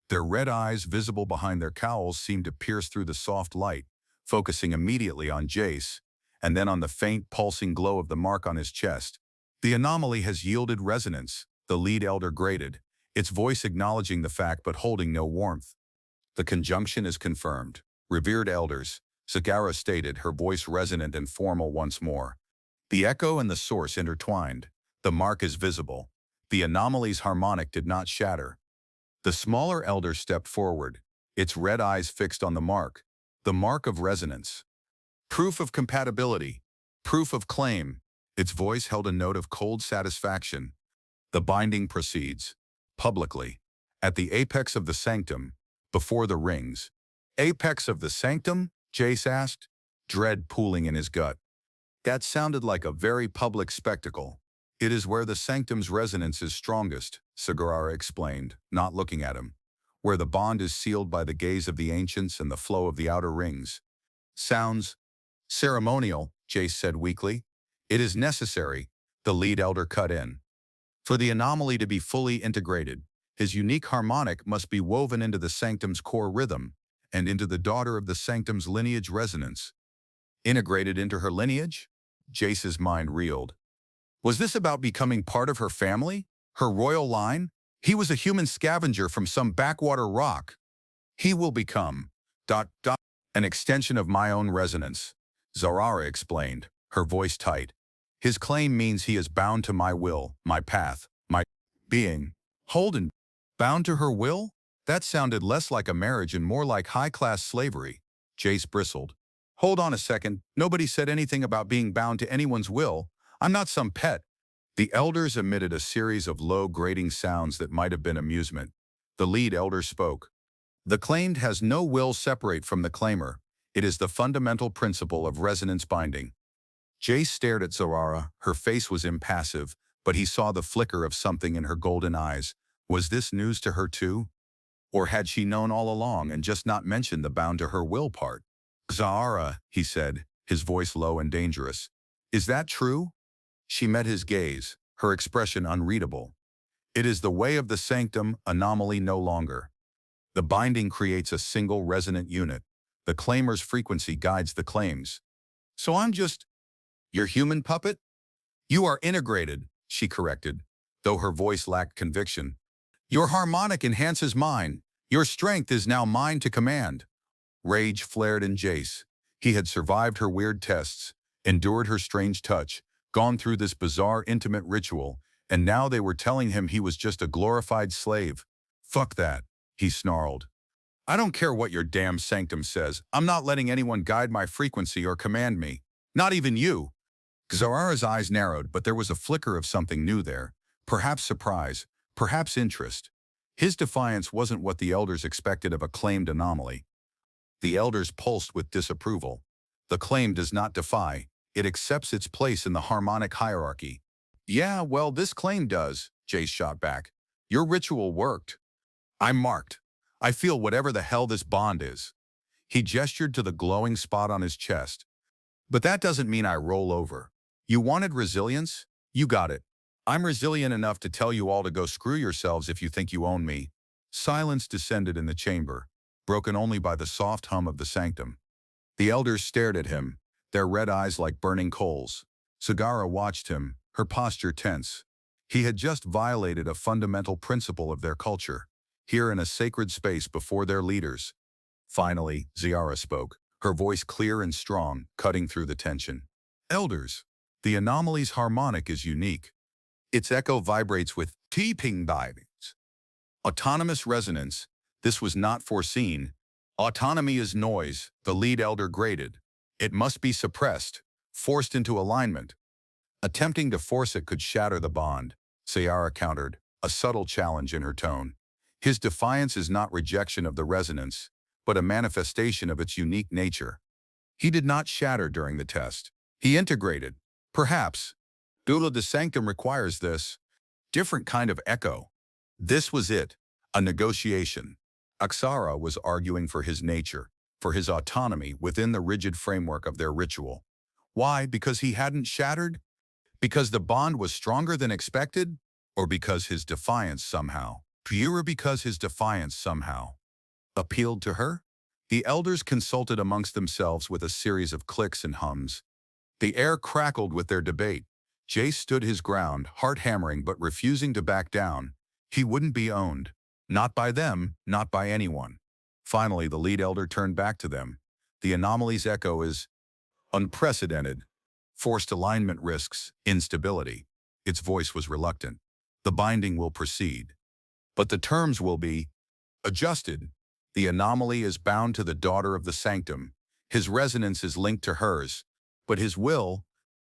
Their red eyes, visible behind their cowls, seemed to pierce through the soft light, focusing immediately on Jace, and then on the faint, pulsing glow of the mark on his chest. The anomaly has yielded resonance, the lead elder grated, its voice acknowledging the fact but holding no warmth. The conjunction is confirmed. Revered elders, Sagara stated, her voice resonant and formal once more. The echo and the source intertwined. The mark is visible. The anomaly's harmonic did not shatter. The smaller elder stepped forward, its red eyes fixed on the mark of resonance. Proof of compatibility, proof of claim. Its voice held a note of cold satisfaction. The binding proceeds, publicly, at the apex of the sanctum, before the rings. Apex of the sanctum? Jace asked, dread pooling in his gut. That sounded like a very public spectacle. It is where the sanctum's resonance is strongest, Sagarara explained, not looking at him. Where the bond is sealed by the gaze of the ancients and the flow of the outer rings. Sounds ceremonial, Jace said weakly. It is necessary, the lead elder cut in. For the anomaly to be fully integrated, his unique harmonic must be woven into the sanctum's core rhythm and into the daughter of the sanctum's lineage resonance. Integrated into her lineage? Jace's mind reeled. Was this about becoming part of her family? Her royal line? He was a human scavenger from some backwater rock. He will become... an extension of my own resonance, Zarara explained, her voice tight. His claim means he is bound to my will, my path, my being. Holden, bound to her will? That sounded less like a marriage and more like high-class slavery. Jace bristled. Hold on a second, nobody said anything about being bound to anyone's will. I'm not some pet. The elders emitted a series of low, grating sounds that might have been amusement. The lead elder spoke. The claimed has no will separate from the claimer. It is the fundamental principle of resonance binding. Jace stared at Zarara. Her face was impassive, but he saw the flicker of something in her golden eyes. Was this news to her too? Or had she known all along and just not mentioned the bound to her will part? Zarara, he said, his voice low and dangerous. Is that true? She met his gaze, her expression unreadable. It is the way of the sanctum, anomaly no longer. The binding creates a single resonant unit. The claimer's frequency guides the claims. So I'm just your human puppet? You are integrated, she corrected, though her voice lacked conviction. Your harmonic enhances mine. Your strength is now mine to command. Rage flared in Jace. He had survived her weird tests, endured her strange touch, gone through this bizarre intimate ritual, and now they were telling him he was just a glorified slave. Fuck that, he snarled. I don't care what your damn sanctum says. I'm not letting anyone guide my frequency or command me. Not even you. Zarara's eyes narrowed, but there was a flicker of something new there. Perhaps surprise, perhaps interest. His defiance wasn't what the elders expected of a claimed anomaly. The elders pulsed with disapproval. The claim does not defy. It accepts its place in the harmonic hierarchy. Yeah, well, this claim does, Jace shot back. Your ritual worked. I'm marked. I feel whatever the hell this bond is. He gestured to the glowing spot on his chest. But that doesn't mean I roll over. You wanted resilience? You got it. I'm resilient enough to tell you all to go screw yourselves if you think you own me. Silence descended in the chamber, broken only by the soft hum of the sanctum. The elders stared at him, their red eyes like burning coals. Sagara watched him, her posture tense. He had just violated a fundamental principle of their culture, here in a sacred space before their leaders. Finally, Ziara spoke, her voice clear and strong, cutting through the tension. Elders, the anomaly's harmonic is unique. Its echo vibrates with T-ping vibes. Autonomous resonance. This was not foreseen. Autonomy is noise, the lead elder grated. It must be suppressed, forced into alignment. Attempting to force it could shatter the bond, Sayara countered, a subtle challenge in her tone. His defiance is not rejection of the resonance, but a manifestation of its unique nature. He did not shatter during the test. He integrated. Perhaps. Dula de Sanctum requires this. Different kind of echo. This was it, a negotiation. Aksara was arguing for his nature, for his autonomy within the rigid framework of their ritual. Why? Because he hadn't shattered? Because the bond was stronger than expected? Or because his defiance somehow, pure because his defiance somehow, appealed to her? The elders consulted amongst themselves with a series of clicks and hums. The air crackled with their debate. Jace stood his ground, heart hammering but refusing to back down. He wouldn't be owned. Not by them, not by anyone. Finally, the lead elder turned back to them. The anomaly's echo is unprecedented. Forced alignment risks instability. Its voice was reluctant. The binding will proceed. But the terms will be adjusted. The anomaly is bound to the daughter of the sanctum. His resonance is linked to hers, but his will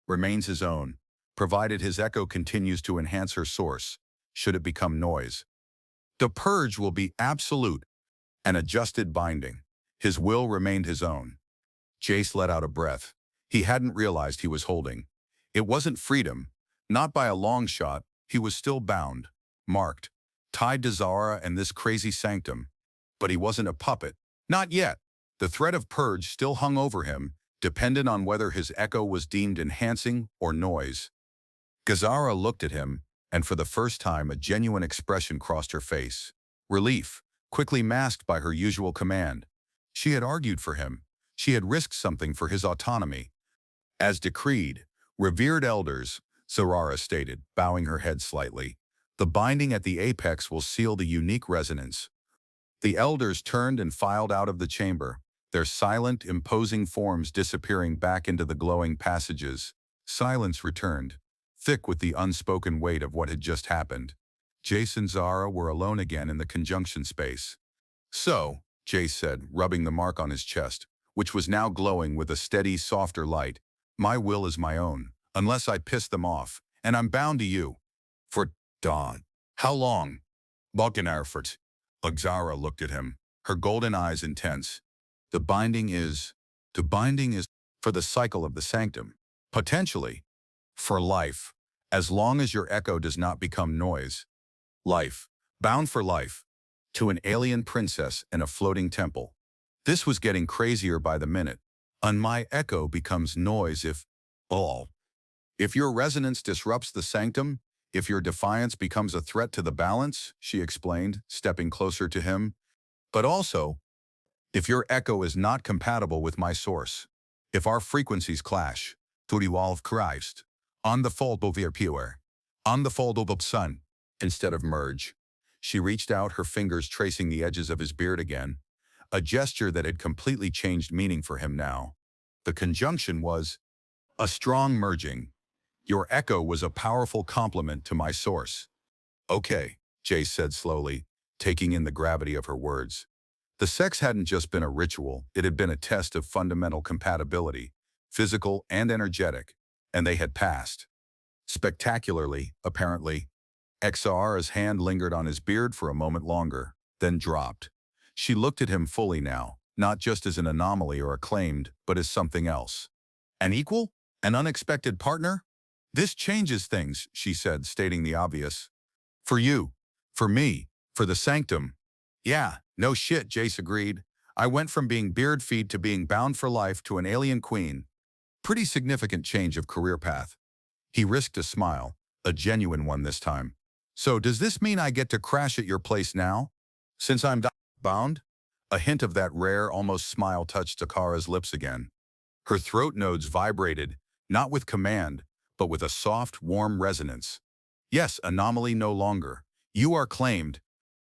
remains his own, provided his echo continues to enhance her source, should it become noise. The purge will be absolute, an adjusted binding. His will remained his own. Jace let out a breath. He hadn't realized he was holding. It wasn't freedom, not by a long shot. He was still bound, marked, tied to Zara and this crazy sanctum. But he wasn't a puppet. Not yet. The threat of purge still hung over him, dependent on whether his echo was deemed enhancing or noise. Gazara looked at him, and for the first time a genuine expression crossed her face. Relief, quickly masked by her usual command. She had argued for him. She had risked something for his autonomy. As decreed, revered elders, Zarara stated, bowing her head slightly, the binding at the apex will seal the unique resonance. The elders turned and filed out of the chamber, their silent, imposing forms disappearing back into the glowing passages. Silence returned, thick with the unspoken weight of what had just happened. Jace and Zara were alone again in the conjunction space. So, Jace said, rubbing the mark on his chest, which was now glowing with a steady, softer light, my will is my own, unless I piss them off, and I'm bound to you. For dawn. How long? Balkanarfort. Zara looked at him, her golden eyes intense. The binding is for the cycle of the sanctum. Potentially. For life. As long as your echo does not become noise. Life. Bound for life. To an alien princess in a floating temple. This was getting crazier by the minute. And my echo becomes noise if your resonance disrupts the sanctum, if your defiance becomes a threat to the balance, she explained, stepping closer to him. But also, if your echo is not compatible with my source, if our frequencies clash, to evolve Christ, on the fold of your pure, on the fold of the sun, instead of merge. She reached out, her fingers tracing the edges of his beard again, a gesture that had completely changed meaning for him now. The conjunction was a strong merging. Your echo was a powerful complement to my source. Okay, Jace said slowly, taking in the gravity of her words. The sex hadn't just been a ritual, it had been a test of fundamental compatibility, physical and energetic, and they had passed. Spectacularly, apparently. Xara's hand lingered on his beard for a moment longer, then dropped. She looked at him fully now, not just as an anomaly or a claimed, but as something else. An equal? An unexpected partner? This changes things, she said, stating the obvious. For you. For me. For the sanctum. Yeah, no shit, Jace agreed. I went from being beard-feed to being bound for life to an alien queen. Pretty significant change of career path. He risked a smile, a genuine one this time. So does this mean I get to crash at your place now? Since I'm bound? A hint of that rare, almost smile touched Takara's lips again. Her throat nodes vibrated, not with command, but with a soft, warm resonance. Yes, anomaly no longer. You are claimed.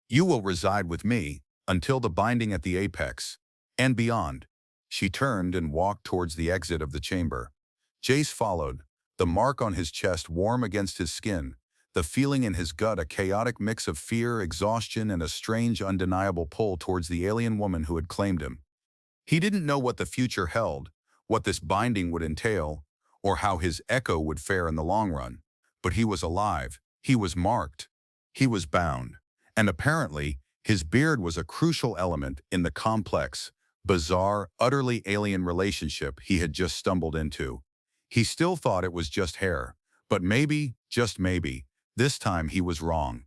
You will reside with me until the binding at the apex and beyond. She turned and walked towards the exit of the chamber. Jace followed, the mark on his chest warm against his skin, the feeling in his gut a chaotic mix of fear, exhaustion, and a strange, undeniable pull towards the alien woman who had claimed him. He didn't know what the future held, what this binding would entail, or how his echo would fare in the long run. But he was alive, he was marked, he was bound. And apparently, his beard was a crucial element in the complex, bizarre, utterly alien relationship he had just stumbled into. He still thought it was just hair, but maybe, just maybe, this time he was wrong.